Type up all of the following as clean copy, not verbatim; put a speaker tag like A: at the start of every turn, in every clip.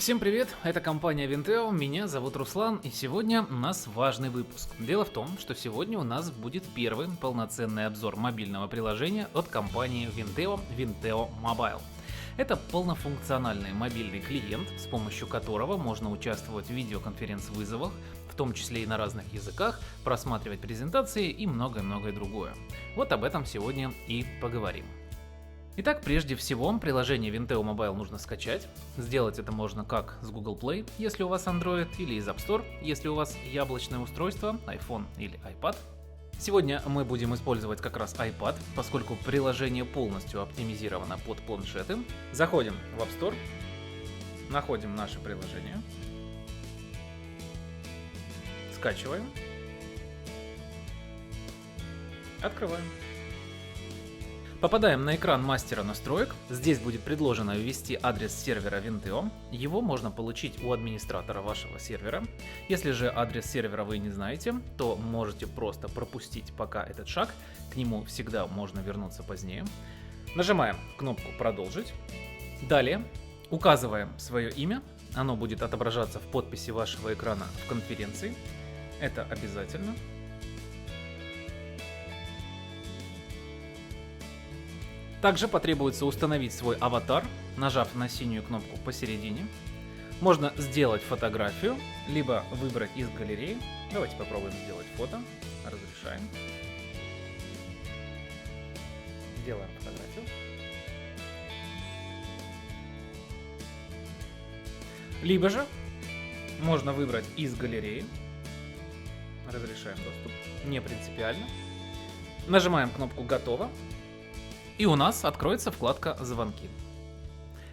A: Всем привет, это компания Vinteo, меня зовут Руслан, и сегодня у нас важный выпуск. Дело в том, что сегодня у нас будет первый полноценный обзор мобильного приложения от компании Vinteo, Vinteo Mobile. Это полнофункциональный мобильный клиент, с помощью которого можно участвовать в видеоконференц-вызовах, в том числе и на разных языках, просматривать презентации и многое-многое другое. Вот об этом сегодня и поговорим. Итак, прежде всего, приложение Vinteo Mobile нужно скачать. Сделать это можно как с Google Play, если у вас Android, или из App Store, если у вас яблочное устройство, iPhone или iPad. Сегодня мы будем использовать как раз iPad, поскольку приложение полностью оптимизировано под планшеты. Заходим в App Store, находим наше приложение, скачиваем, открываем. Попадаем на экран мастера настроек. Здесь будет предложено ввести адрес сервера Vinteo. Его можно получить у администратора вашего сервера. Если же адрес сервера вы не знаете, то можете просто пропустить пока этот шаг. К нему всегда можно вернуться позднее. Нажимаем кнопку «Продолжить». Далее указываем свое имя. Оно будет отображаться в подписи вашего экрана в конференции. Это обязательно. Также потребуется установить свой аватар, нажав на синюю кнопку посередине. Можно сделать фотографию, либо выбрать из галереи. Давайте попробуем сделать фото. Разрешаем. Делаем фотографию. Либо же можно выбрать из галереи. Разрешаем доступ. Не принципиально. Нажимаем кнопку «Готово». И у нас откроется вкладка «Звонки».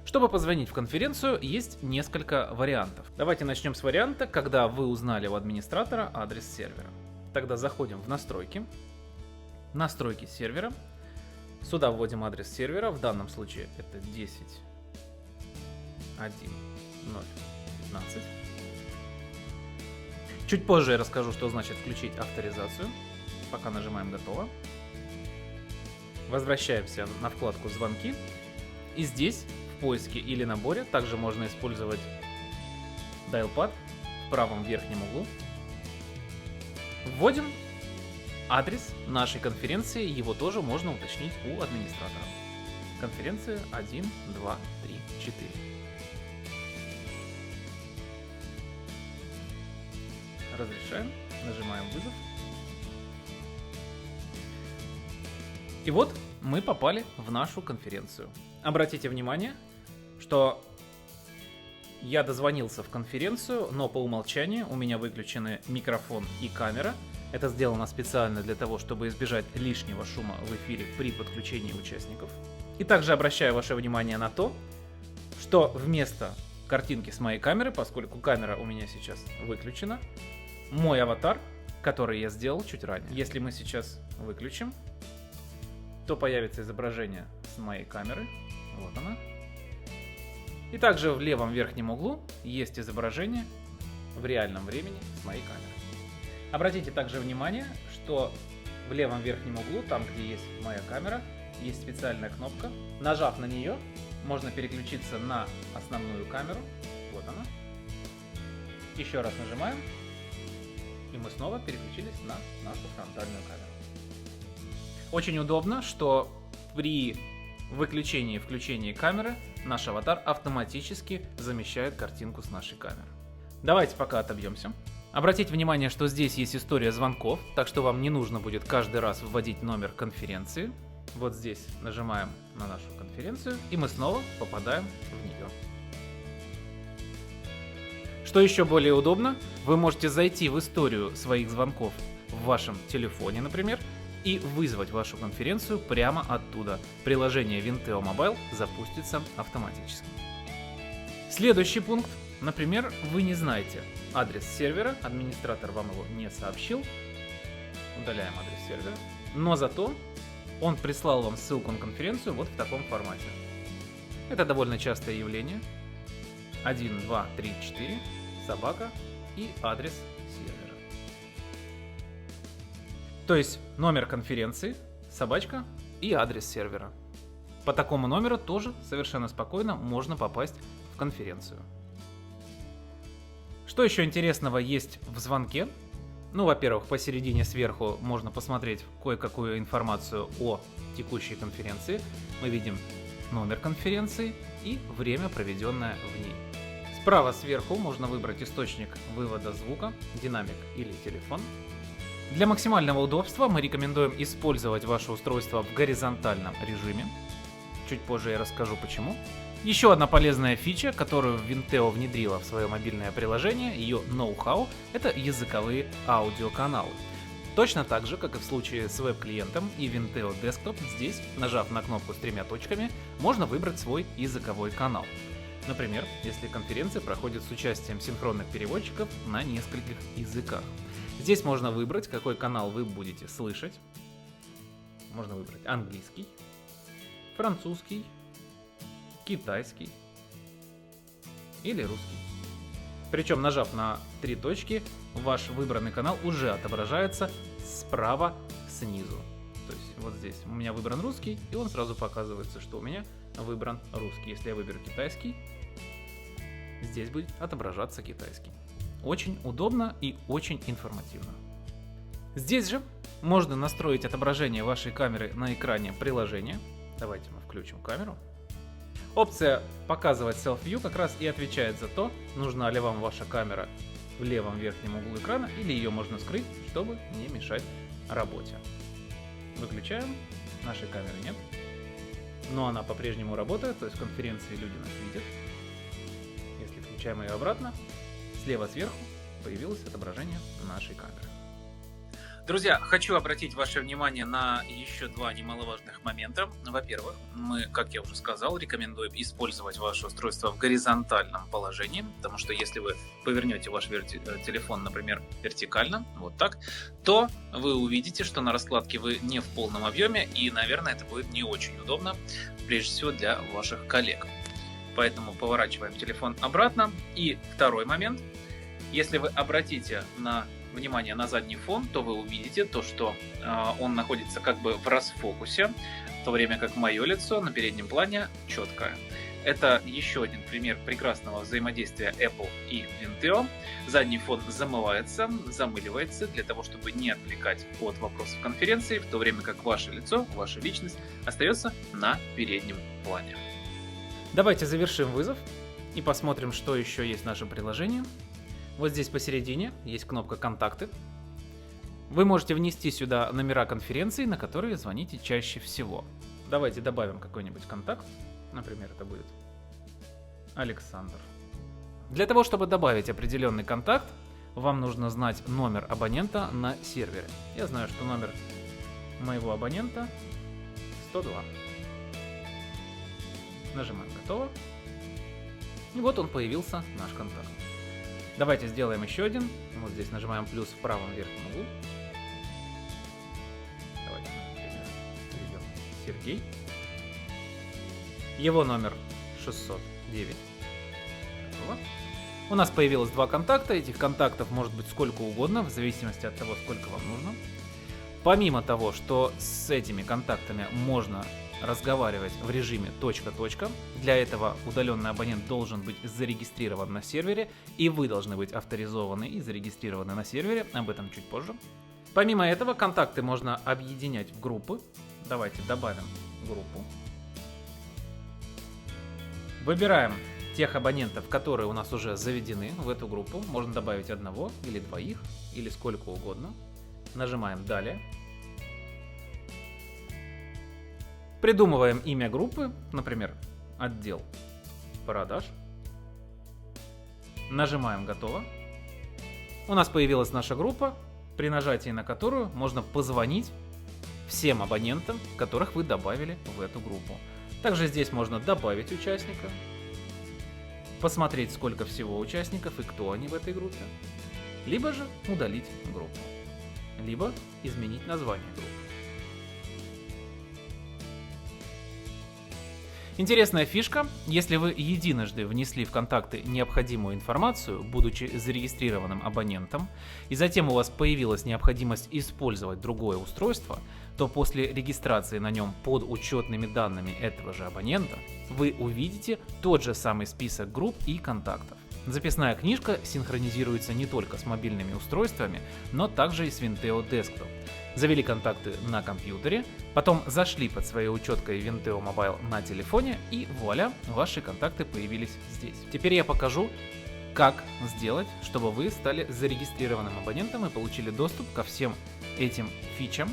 A: Чтобы позвонить в конференцию, есть несколько вариантов. Давайте начнем с варианта, когда вы узнали у администратора адрес сервера. Тогда заходим в настройки, настройки сервера. Сюда вводим адрес сервера, в данном случае это 10.1.0.15. Чуть позже я расскажу, что значит включить авторизацию. Пока нажимаем «Готово». Возвращаемся на вкладку «Звонки». И здесь, в поиске или наборе, также можно использовать dial-pad в правом верхнем углу. Вводим адрес нашей конференции, его тоже можно уточнить у администратора. Конференция 1, 2, 3, 4. Разрешаем, нажимаем «Вызов». И вот мы попали в нашу конференцию. Обратите внимание, что я дозвонился в конференцию, но по умолчанию у меня выключены микрофон и камера. Это сделано специально для того, чтобы избежать лишнего шума в эфире при подключении участников. И также обращаю ваше внимание на то, что вместо картинки с моей камеры, поскольку камера у меня сейчас выключена, мой аватар, который я сделал чуть ранее. Если мы сейчас выключим, то появится изображение с моей камеры. Вот она. И также в левом верхнем углу есть изображение в реальном времени с моей камеры. Обратите также внимание, что в левом верхнем углу, там где есть моя камера, есть специальная кнопка. Нажав на нее, можно переключиться на основную камеру. Вот она. Еще раз нажимаем, и мы снова переключились на нашу фронтальную камеру. Очень удобно, что при выключении и включении камеры наш аватар автоматически замещает картинку с нашей камеры. Давайте пока отобьемся. Обратите внимание, что здесь есть история звонков, так что вам не нужно будет каждый раз вводить номер конференции. Вот здесь нажимаем на нашу конференцию, и мы снова попадаем в нее. Что еще более удобно, вы можете зайти в историю своих звонков в вашем телефоне, например, и вызвать вашу конференцию прямо оттуда. Приложение Vinteo Mobile запустится автоматически. Следующий пункт. Например, вы не знаете адрес сервера, администратор вам его не сообщил. Удаляем адрес сервера. Но зато он прислал вам ссылку на конференцию вот в таком формате. Это довольно частое явление. 1, 2, 3, 4, собака и адрес сервера. То есть номер конференции, собачка и адрес сервера. По такому номеру тоже совершенно спокойно можно попасть в конференцию. Что еще интересного есть в звонке? Ну, во-первых, посередине сверху можно посмотреть кое-какую информацию о текущей конференции. Мы видим номер конференции и время, проведенное в ней. Справа сверху можно выбрать источник вывода звука, динамик или телефон. Для максимального удобства мы рекомендуем использовать ваше устройство в горизонтальном режиме. Чуть позже я расскажу почему. Еще одна полезная фича, которую Vinteo внедрила в свое мобильное приложение, ее ноу-хау, это языковые аудиоканалы. Точно так же, как и в случае с веб-клиентом и Vinteo Desktop, здесь, нажав на кнопку с 3 точками, можно выбрать свой языковой канал. Например, если конференция проходит с участием синхронных переводчиков на нескольких языках. Здесь можно выбрать, какой канал вы будете слышать. Можно выбрать английский, французский, китайский или русский. Причем, нажав на 3 точки, ваш выбранный канал уже отображается справа снизу. То есть вот здесь у меня выбран русский, и он сразу показывается, что у меня выбран русский. Если я выберу китайский, здесь будет отображаться китайский. Очень удобно и очень информативно. Здесь же можно настроить отображение вашей камеры на экране приложения. Давайте мы включим камеру. Опция «Показывать Self-View» как раз и отвечает за то, нужна ли вам ваша камера в левом верхнем углу экрана, или ее можно скрыть, чтобы не мешать работе. Выключаем, нашей камеры нет, но она по-прежнему работает, то есть в конференции люди нас видят. Если включаем ее обратно, слева сверху появилось отображение нашей камеры. Друзья, хочу обратить ваше внимание на еще 2 немаловажных момента. Во-первых, мы, как я уже сказал, рекомендуем использовать ваше устройство в горизонтальном положении, потому что если вы повернете ваш телефон, например, вертикально, вот так, то вы увидите, что на раскладке вы не в полном объеме, и, наверное, это будет не очень удобно, прежде всего для ваших коллег. Поэтому поворачиваем телефон обратно. И второй момент. Если вы обратите внимание на задний фон, то вы увидите то, что он находится как бы в расфокусе, в то время как мое лицо на переднем плане четкое. Это еще один пример прекрасного взаимодействия Apple и Vinteo. Задний фон замывается, замыливается для того, чтобы не отвлекать от вопросов конференции, в то время как ваше лицо, ваша личность остается на переднем плане. Давайте завершим вызов и посмотрим, что еще есть в нашем приложении. Вот здесь посередине есть кнопка «Контакты». Вы можете внести сюда номера конференции, на которые звоните чаще всего. Давайте добавим какой-нибудь контакт. Например, это будет Александр. Для того, чтобы добавить определенный контакт, вам нужно знать номер абонента на сервере. Я знаю, что номер моего абонента 102. Нажимаем «Готово». И вот он появился, наш контакт. Давайте сделаем еще один. Вот здесь нажимаем плюс в правом верхнем углу. Давайте, например, перейдем Сергей. Его номер 609. Готово. У нас появилось 2 контакта. Этих контактов может быть сколько угодно, в зависимости от того, сколько вам нужно. Помимо того, что с этими контактами можно разговаривать в режиме точка-точка. Для этого удаленный абонент должен быть зарегистрирован на сервере, и вы должны быть авторизованы и зарегистрированы на сервере, об этом чуть позже. Помимо этого, контакты можно объединять в группы. Давайте добавим группу. Выбираем тех абонентов, которые у нас уже заведены в эту группу. Можно добавить 1 или 2, или сколько угодно. Нажимаем «Далее». Придумываем имя группы, например, отдел продаж. Нажимаем «Готово». У нас появилась наша группа, при нажатии на которую можно позвонить всем абонентам, которых вы добавили в эту группу. Также здесь можно добавить участника, посмотреть, сколько всего участников и кто они в этой группе, либо же удалить группу, либо изменить название группы. Интересная фишка: если вы единожды внесли в контакты необходимую информацию, будучи зарегистрированным абонентом, и затем у вас появилась необходимость использовать другое устройство, то после регистрации на нем под учетными данными этого же абонента вы увидите тот же самый список групп и контактов. Записная книжка синхронизируется не только с мобильными устройствами, но также и с Vinteo Desktop. Завели контакты на компьютере, потом зашли под своей учеткой Vinteo Mobile на телефоне и вуаля, ваши контакты появились здесь. Теперь я покажу, как сделать, чтобы вы стали зарегистрированным абонентом и получили доступ ко всем этим фичам,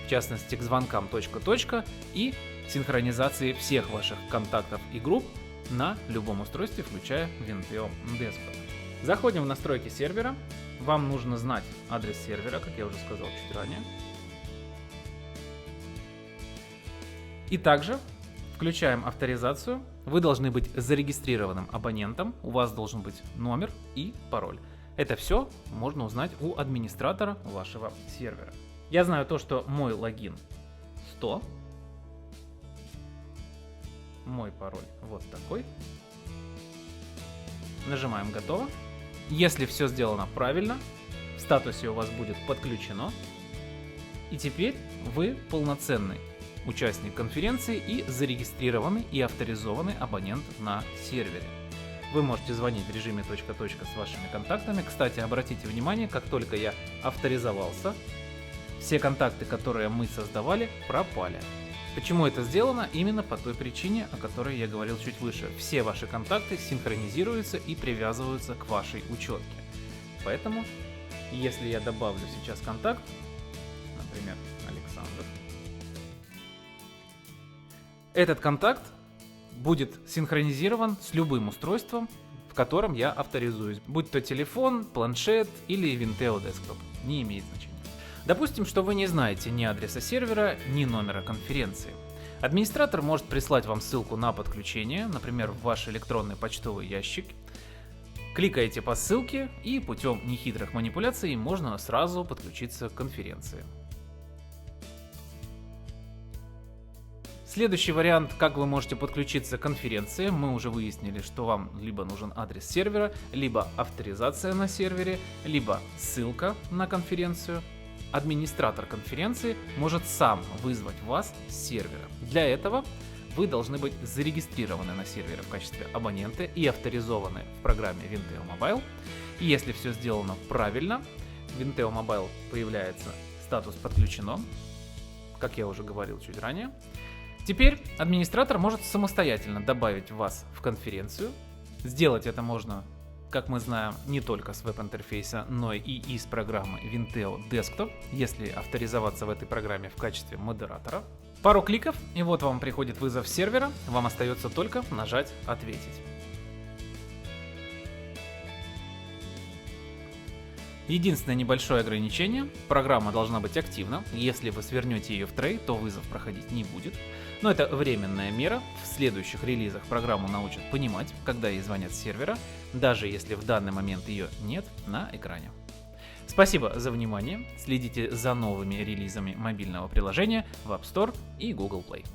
A: в частности к звонкам точка-точка и синхронизации всех ваших контактов и групп на любом устройстве, включая Vinteo Desktop. Заходим в настройки сервера. Вам нужно знать адрес сервера, как я уже сказал чуть ранее. И также включаем авторизацию. Вы должны быть зарегистрированным абонентом. У вас должен быть номер и пароль. Это все можно узнать у администратора вашего сервера. Я знаю то, что мой логин 100. Мой пароль вот такой. Нажимаем «Готово». Если все сделано правильно, в статусе у вас будет подключено. И теперь вы полноценный участник конференции и зарегистрированный и авторизованный абонент на сервере. Вы можете звонить в режиме точка-точка с вашими контактами. Кстати, обратите внимание, как только я авторизовался, все контакты, которые мы создавали, пропали. Почему это сделано? Именно по той причине, о которой я говорил чуть выше. Все ваши контакты синхронизируются и привязываются к вашей учетке. Поэтому, если я добавлю сейчас контакт, например, Александр, этот контакт будет синхронизирован с любым устройством, в котором я авторизуюсь. Будь то телефон, планшет или Vinteo Desktop. Не имеет значения. Допустим, что вы не знаете ни адреса сервера, ни номера конференции. Администратор может прислать вам ссылку на подключение, например, в ваш электронный почтовый ящик. Кликаете по ссылке, и путем нехитрых манипуляций можно сразу подключиться к конференции. Следующий вариант, как вы можете подключиться к конференции, мы уже выяснили, что вам либо нужен адрес сервера, либо авторизация на сервере, либо ссылка на конференцию. Администратор конференции может сам вызвать вас с сервера. Для этого вы должны быть зарегистрированы на сервере в качестве абонента и авторизованы в программе Vinteo Mobile. И если все сделано правильно, в Vinteo Mobile появляется статус «Подключено», как я уже говорил чуть ранее. Теперь администратор может самостоятельно добавить вас в конференцию. Сделать это можно, как мы знаем, не только с веб-интерфейса, но и из программы Vinteo Desktop, если авторизоваться в этой программе в качестве модератора. Пару кликов, и вот вам приходит вызов сервера, вам остается только нажать «Ответить». Единственное небольшое ограничение – программа должна быть активна. Если вы свернете ее в трей, то вызов проходить не будет. Но это временная мера. В следующих релизах программу научат понимать, когда ей звонят с сервера, даже если в данный момент ее нет на экране. Спасибо за внимание. Следите за новыми релизами мобильного приложения в App Store и Google Play.